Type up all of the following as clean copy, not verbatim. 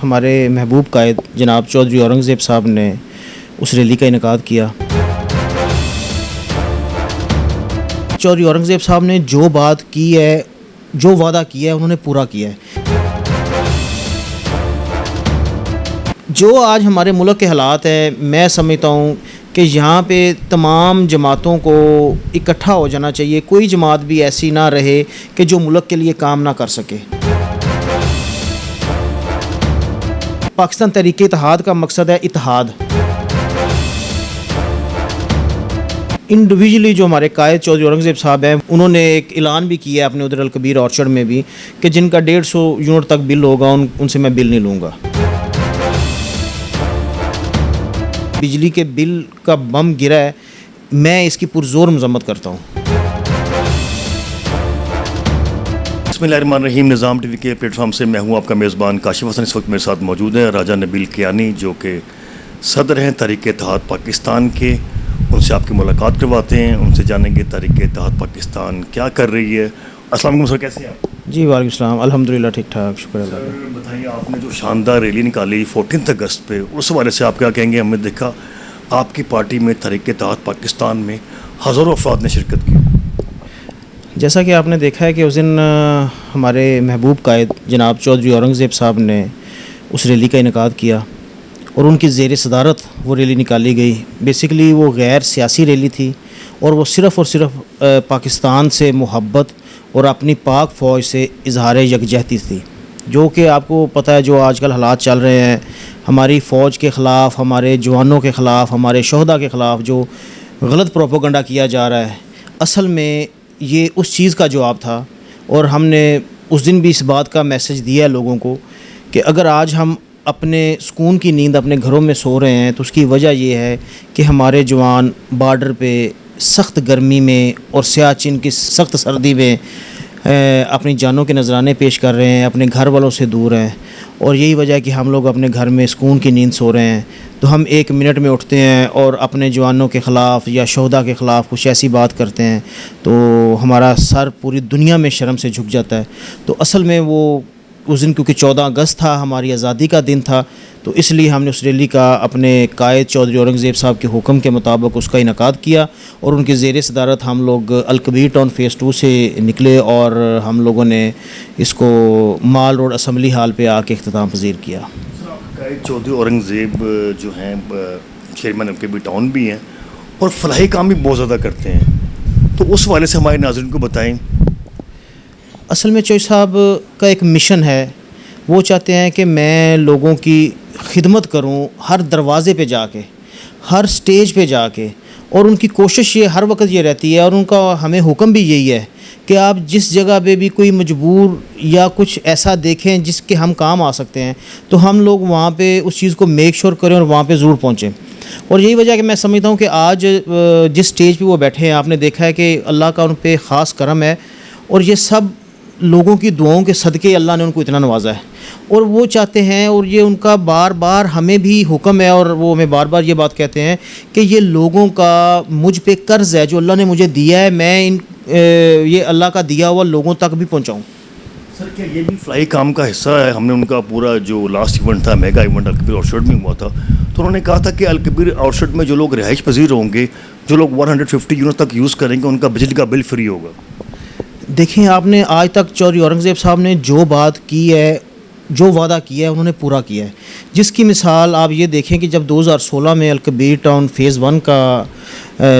ہمارے محبوب قائد جناب چودھری اورنگزیب صاحب نے اس ریلی کا انعقاد کیا۔ چودھری اورنگزیب صاحب نے جو بات کی ہے، جو وعدہ کیا ہے، انہوں نے پورا کیا ہے۔ جو آج ہمارے ملک کے حالات ہیں، میں سمجھتا ہوں کہ یہاں پہ تمام جماعتوں کو اکٹھا ہو جانا چاہیے۔ کوئی جماعت بھی ایسی نہ رہے کہ جو ملک کے لیے کام نہ کر سکے۔ پاکستان تحریک اتحاد کا مقصد ہے اتحاد۔ انڈیویجولی جو ہمارے قائد چودھری اورنگزیب صاحب ہیں، انہوں نے ایک اعلان بھی کیا ہے اپنے ادھر الکبیر آرچرڈ میں بھی کہ جن کا 150 یونٹ تک بل ہوگا ان سے میں بل نہیں لوں گا۔ بجلی کے بل کا بم گرا ہے، میں اس کی پرزور مذمت کرتا ہوں۔ بسم اللہ الرحمن الرحیم۔ نظام ٹی وی کے پلیٹ فارم سے میں ہوں آپ کا میزبان کاشف حسن۔ اس وقت میرے ساتھ موجود ہیں راجہ نبیل کیانی، جو کہ صدر ہیں تحریک اتحاد پاکستان کے۔ ان سے آپ کی ملاقات کرواتے ہیں، ان سے جانیں گے تحریک اتحاد پاکستان کیا کر رہی ہے۔ السلام علیکم سر، کیسے ہیں آپ؟ جی وعلیکم السلام، الحمدللہ ٹھیک ٹھاک، شکر اللہ کا۔ سر بتائیے، آپ نے جو شاندار ریلی نکالی 14 اگست پہ، اس حوالے سے آپ کیا کہیں گے؟ ہم نے دیکھا آپ کی پارٹی میں تحریک اتحاد پاکستان میں ہزاروں افراد نے شرکت کی۔ جیسا کہ آپ نے دیکھا ہے کہ اس دن ہمارے محبوب قائد جناب چودھری اورنگزیب صاحب نے اس ریلی کا انعقاد کیا اور ان کی زیر صدارت وہ ریلی نکالی گئی۔ بیسیکلی وہ غیر سیاسی ریلی تھی اور وہ صرف اور صرف پاکستان سے محبت اور اپنی پاک فوج سے اظہار یکجہتی تھی، جو کہ آپ کو پتہ ہے جو آج کل حالات چل رہے ہیں، ہماری فوج کے خلاف، ہمارے جوانوں کے خلاف، ہمارے شہداء کے خلاف جو غلط پروپیگنڈا کیا جا رہا ہے، اصل میں یہ اس چیز کا جواب تھا۔ اور ہم نے اس دن بھی اس بات کا میسج دیا ہے لوگوں کو کہ اگر آج ہم اپنے سکون کی نیند اپنے گھروں میں سو رہے ہیں تو اس کی وجہ یہ ہے کہ ہمارے جوان بارڈر پہ سخت گرمی میں اور سیاچن کی سخت سردی میں اپنی جانوں کے نذرانے پیش کر رہے ہیں، اپنے گھر والوں سے دور ہیں، اور یہی وجہ ہے کہ ہم لوگ اپنے گھر میں سکون کی نیند سو رہے ہیں۔ تو ہم 1 منٹ میں اٹھتے ہیں اور اپنے جوانوں کے خلاف یا شہداء کے خلاف کچھ ایسی بات کرتے ہیں تو ہمارا سر پوری دنیا میں شرم سے جھک جاتا ہے۔ تو اصل میں وہ اس دن کیونکہ 14 اگست تھا، ہماری آزادی کا دن تھا، تو اس لیے ہم نے اس ریلی کا اپنے قائد چودھری اورنگزیب صاحب کے حکم کے مطابق اس کا انعقاد کیا اور ان کی زیر صدارت ہم لوگ الکبیر ٹاؤن فیز 2 سے نکلے اور ہم لوگوں نے اس کو مال روڈ اسمبلی ہال پہ آ کے اختتام پذیر کیا۔ قائد چودھری اورنگزیب جو ہیں چیئرمین الکبیر ٹاؤن بھی ہیں اور فلاحی کام بھی بہت زیادہ کرتے ہیں، تو اس والے سے ہمارے ناظرین کو بتائیں۔ اصل میں چوئی صاحب کا ایک مشن ہے، وہ چاہتے ہیں کہ میں لوگوں کی خدمت کروں ہر دروازے پہ جا کے، ہر سٹیج پہ جا کے، اور ان کی کوشش یہ ہر وقت یہ رہتی ہے اور ان کا ہمیں حکم بھی یہی ہے کہ آپ جس جگہ پہ بھی کوئی مجبور یا کچھ ایسا دیکھیں جس کے ہم کام آ سکتے ہیں تو ہم لوگ وہاں پہ اس چیز کو میک شور کریں اور وہاں پہ ضرور پہنچیں۔ اور یہی وجہ ہے کہ میں سمجھتا ہوں کہ آج جس سٹیج پہ وہ بیٹھے ہیں، آپ نے دیکھا ہے کہ اللہ کا ان پہ خاص کرم ہے اور یہ سب لوگوں کی دعاؤں کے صدقے اللہ نے ان کو اتنا نوازا ہے، اور وہ چاہتے ہیں اور یہ ان کا بار بار ہمیں بھی حکم ہے اور وہ ہمیں بار بار یہ بات کہتے ہیں کہ یہ لوگوں کا مجھ پہ قرض ہے جو اللہ نے مجھے دیا ہے، میں یہ اللہ کا دیا ہوا لوگوں تک بھی پہنچاؤں۔ سر کیا یہ بھی فلاحی کام کا حصہ ہے؟ ہم نے ان کا پورا جو لاسٹ ایونٹ تھا، میگا ایونٹ الکبیر آرچرڈ میں ہوا تھا، تو انہوں نے کہا تھا کہ الکبیر آرچرڈ میں جو لوگ رہائش پذیر ہوں گے، جو لوگ 150 یونٹ تک یوز کریں گے، ان کا بجلی کا بل فری ہوگا۔ دیکھیں، آپ نے آج تک چودھری اورنگزیب صاحب نے جو بات کی ہے، جو وعدہ کیا ہے، انہوں نے پورا کیا ہے۔ جس کی مثال آپ یہ دیکھیں کہ جب 2016 میں الکبیر ٹاؤن فیز 1 کا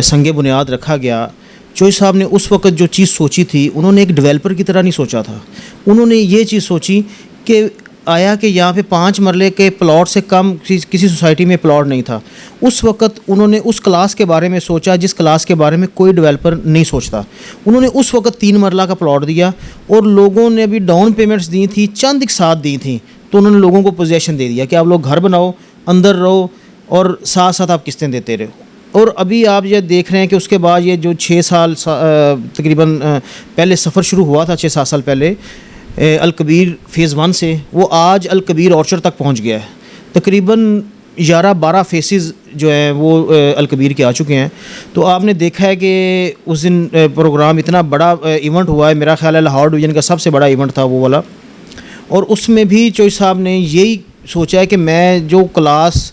سنگ بنیاد رکھا گیا، چوئی صاحب نے اس وقت جو چیز سوچی تھی، انہوں نے ایک ڈیولپر کی طرح نہیں سوچا تھا۔ انہوں نے یہ چیز سوچی کہ آیا کہ یہاں پہ 5 مرلے کے پلاٹ سے کم کسی سوسائٹی میں پلاٹ نہیں تھا۔ اس وقت انہوں نے اس کلاس کے بارے میں سوچا جس کلاس کے بارے میں کوئی ڈیولپر نہیں سوچتا۔ انہوں نے اس وقت 3 مرلہ کا پلاٹ دیا اور لوگوں نے بھی ڈاؤن پیمنٹس دی تھیں، چند ایک ساتھ دی تھیں، تو انہوں نے لوگوں کو پوزیشن دے دیا کہ آپ لوگ گھر بناؤ، اندر رہو اور ساتھ ساتھ آپ قسطیں دیتے رہو۔ اور ابھی آپ یہ دیکھ رہے ہیں کہ اس کے بعد یہ جو 6 سال تقریباً پہلے سفر شروع ہوا تھا 6-7 سال پہلے الکبیر فیز 1 سے، وہ آج الکبیر آرچرڈ تک پہنچ گیا ہے۔ تقریباً 11-12 فیسز جو ہیں وہ الکبیر کے آ چکے ہیں۔ تو آپ نے دیکھا ہے کہ اس دن پروگرام اتنا بڑا ایونٹ ہوا ہے، میرا خیال ہے لاہور ڈویژن کا سب سے بڑا ایونٹ تھا وہ والا، اور اس میں بھی چوئی صاحب نے یہی سوچا ہے کہ میں جو کلاس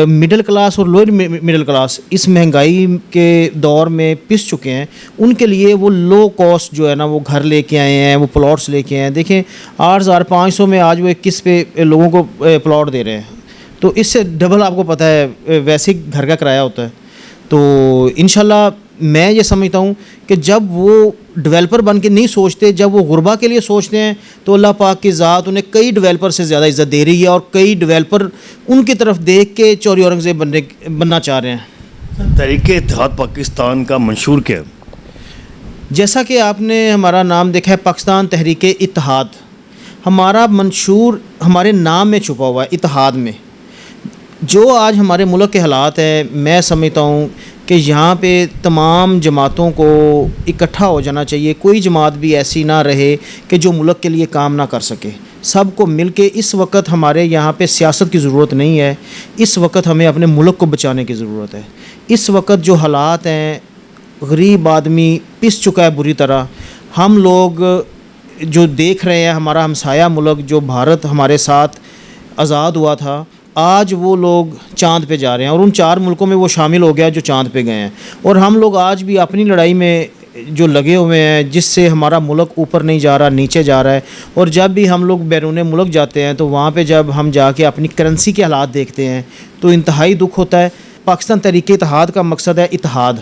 مڈل کلاس اور لوئر مڈل کلاس اس مہنگائی کے دور میں پس چکے ہیں، ان کے لیے وہ لو کاسٹ جو ہے نا وہ گھر لے کے آئے ہیں، وہ پلاٹس لے کے آئے ہیں. دیکھیں 8,500 میں آج وہ 21 پہ لوگوں کو پلاٹ دے رہے ہیں، تو اس سے ڈبل آپ کو پتہ ہے ویسے گھر کا کرایہ ہوتا ہے. تو انشاءاللہ میں یہ سمجھتا ہوں کہ جب وہ ڈیولپر بن کے نہیں سوچتے، جب وہ غربا کے لیے سوچتے ہیں، تو اللہ پاک کی ذات انہیں کئی ڈیولپر سے زیادہ عزت دے رہی ہے، اور کئی ڈیولپر ان کی طرف دیکھ کے چوری اورنگزیب بننا چاہ رہے ہیں. تحریک اتحاد پاکستان کا منشور کیا ہے؟ جیسا کہ آپ نے ہمارا نام دیکھا ہے پاکستان تحریک اتحاد، ہمارا منشور ہمارے نام میں چھپا ہوا ہے، اتحاد میں. جو آج ہمارے ملک کے حالات ہیں، میں سمجھتا ہوں کہ یہاں پہ تمام جماعتوں کو اکٹھا ہو جانا چاہیے. کوئی جماعت بھی ایسی نہ رہے کہ جو ملک کے لیے کام نہ کر سکے. سب کو مل کے اس وقت ہمارے یہاں پہ سیاست کی ضرورت نہیں ہے، اس وقت ہمیں اپنے ملک کو بچانے کی ضرورت ہے. اس وقت جو حالات ہیں، غریب آدمی پس چکا ہے بری طرح. ہم لوگ جو دیکھ رہے ہیں، ہمارا ہمسایہ ملک جو بھارت ہمارے ساتھ آزاد ہوا تھا، آج وہ لوگ چاند پہ جا رہے ہیں، اور ان 4 ملکوں میں وہ شامل ہو گیا جو چاند پہ گئے ہیں. اور ہم لوگ آج بھی اپنی لڑائی میں جو لگے ہوئے ہیں، جس سے ہمارا ملک اوپر نہیں جا رہا، نیچے جا رہا ہے. اور جب بھی ہم لوگ بیرون ملک جاتے ہیں تو وہاں پہ جب ہم جا کے اپنی کرنسی کے حالات دیکھتے ہیں تو انتہائی دکھ ہوتا ہے. پاکستان تحریک اتحاد کا مقصد ہے اتحاد.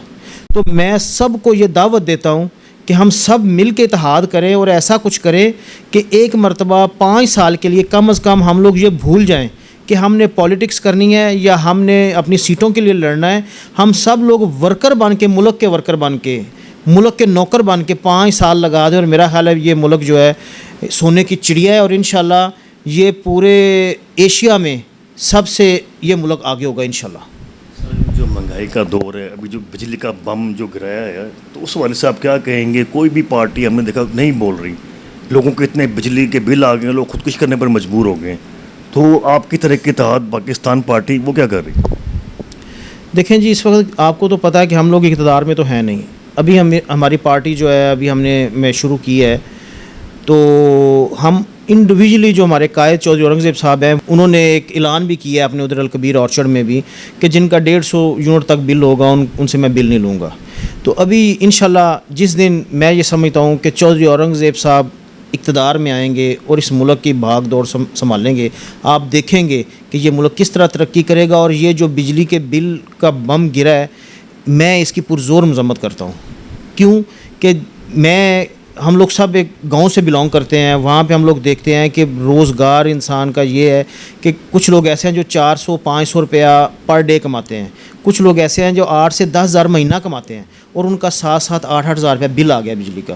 تو میں سب کو یہ دعوت دیتا ہوں کہ ہم سب مل کے اتحاد کریں اور ایسا کچھ کریں کہ ایک مرتبہ 5 سال کے لیے کم از کم ہم لوگ یہ بھول جائیں کہ ہم نے پولیٹکس کرنی ہے یا ہم نے اپنی سیٹوں کے لیے لڑنا ہے. ہم سب لوگ ورکر بن کے، ملک کے ورکر بن کے، ملک کے نوکر بن کے 5 سال لگا دیں، اور میرا خیال ہے یہ ملک جو ہے سونے کی چڑیا ہے، اور انشاءاللہ یہ پورے ایشیا میں سب سے یہ ملک آگے ہوگا انشاءاللہ. جو مہنگائی کا دور ہے، ابھی جو بجلی کا بم جو گرایا ہے، تو اس والے سے آپ کیا کہیں گے؟ کوئی بھی پارٹی ہم نے دیکھا نہیں بول رہی. لوگوں کے اتنے بجلی کے بل آ گئے ہیں، لوگ خودکشی کرنے پر مجبور ہو گئے ہیں. تو آپ کی تحریک اتحاد پاکستان پارٹی وہ کیا کر رہی؟ دیکھیں جی، اس وقت آپ کو تو پتہ ہے کہ ہم لوگ اقتدار میں تو ہیں نہیں. ابھی ہماری پارٹی جو ہے ابھی ہم نے شروع کی ہے، تو ہم انڈیویجلی جو ہمارے قائد چودھری اورنگزیب صاحب ہیں، انہوں نے ایک اعلان بھی کیا ہے اپنے ادھر الکبیر آرچرڈ میں بھی کہ جن کا 150 یونٹ تک بل ہوگا ان سے میں بل نہیں لوں گا. تو ابھی انشاءاللہ جس دن میں یہ سمجھتا ہوں کہ چودھری اورنگزیب صاحب اقتدار میں آئیں گے اور اس ملک کی بھاگ دوڑ سنبھالیں گے، آپ دیکھیں گے کہ یہ ملک کس طرح ترقی کرے گا. اور یہ جو بجلی کے بل کا بم گرا ہے، میں اس کی پرزور مذمت کرتا ہوں. کیوں کہ ہم لوگ سب ایک گاؤں سے بلانگ کرتے ہیں. وہاں پہ ہم لوگ دیکھتے ہیں کہ روزگار انسان کا یہ ہے کہ کچھ لوگ ایسے ہیں جو 400-500 روپیہ پر ڈے کماتے ہیں، کچھ لوگ ایسے ہیں جو 8 سے 10 ہزار مہینہ کماتے ہیں، اور ان کا 7-7 8-8 ہزار روپیہ بل آ گیا بجلی کا.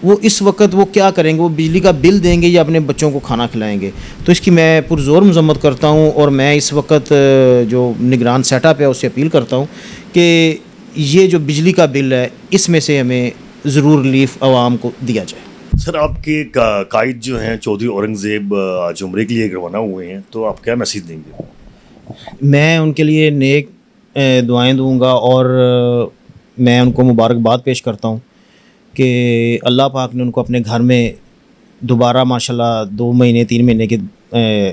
وہ اس وقت وہ کیا کریں گے؟ وہ بجلی کا بل دیں گے یا اپنے بچوں کو کھانا کھلائیں گے؟ تو اس کی میں پرزور مذمت کرتا ہوں. اور میں اس وقت جو نگران سیٹ اپ ہے اس سے اپیل کرتا ہوں کہ یہ جو بجلی کا بل ہے، اس میں سے ہمیں ضرور ریلیف عوام کو دیا جائے. سر، آپ کے قائد جو ہیں چودھری اورنگزیب آج عمرے کے لیے روانہ ہوئے ہیں، تو آپ کیا میسیج دیں گے؟ میں ان کے لیے نیک دعائیں دوں گا، اور میں ان کو مبارکباد پیش کرتا ہوں کہ اللہ پاک نے ان کو اپنے گھر میں دوبارہ ماشاءاللہ 2 مہینے 3 مہینے کے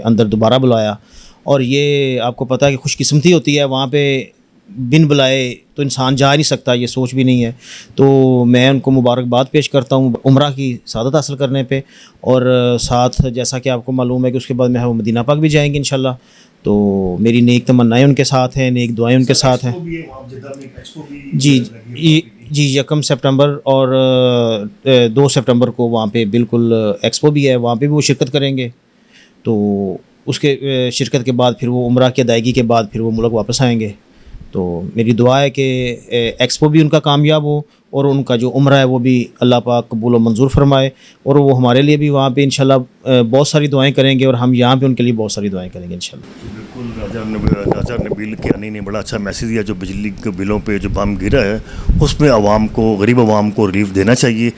اندر دوبارہ بلایا. اور یہ آپ کو پتہ ہے کہ خوش قسمتی ہوتی ہے، وہاں پہ بن بلائے تو انسان جا نہیں سکتا، یہ سوچ بھی نہیں ہے. تو میں ان کو مبارکباد پیش کرتا ہوں عمرہ کی سعادت حاصل کرنے پہ. اور ساتھ جیسا کہ آپ کو معلوم ہے کہ اس کے بعد میں مدینہ پاک بھی جائیں گے انشاءاللہ. تو میری نیک تمنائیں ان کے ساتھ ہیں، نیک دعائیں ان کے ساتھ ہیں. جی 1 سپٹمبر اور 2 سپٹمبر کو وہاں پہ بالکل ایکسپو بھی ہے، وہاں پہ بھی وہ شرکت کریں گے. تو اس کے شرکت کے بعد پھر وہ عمرہ کی ادائیگی کے بعد پھر وہ ملک واپس آئیں گے. تو میری دعا ہے کہ ایکسپو بھی ان کا کامیاب ہو، اور ان کا جو عمرہ ہے وہ بھی اللہ پاک قبول و منظور فرمائے. اور وہ ہمارے لیے بھی وہاں پہ انشاءاللہ بہت ساری دعائیں کریں گے، اور ہم یہاں پہ ان کے لیے بہت ساری دعائیں کریں گے انشاءاللہ. بالکل، راجہ نبیل کیانی نے بڑا اچھا میسیج دیا. جو بجلی کے بلوں پہ جو بم گرا ہے، اس میں عوام کو، غریب عوام کو ریلیف دینا چاہیے.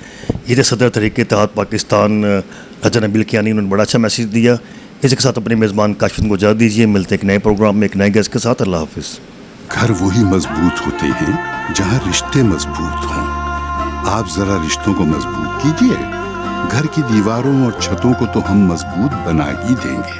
یہ تھے صدر تحریک اتحاد پاکستان راجہ نبیل کیانی. انہوں نے بڑا اچھا میسیج دیا. اس کے ساتھ اپنے میزبان کاشف کو اجازت دیجیے. ملتے ہیں ایک نئے پروگرام میں ایک نئے گیسٹ کے ساتھ. اللہ حافظ. گھر وہی مضبوط ہوتے ہیں جہاں رشتے مضبوط ہوں. آپ ذرا رشتوں کو مضبوط کیجیے. گھر کی دیواروں اور چھتوں کو تو ہم مضبوط بنا ہی دیں گے،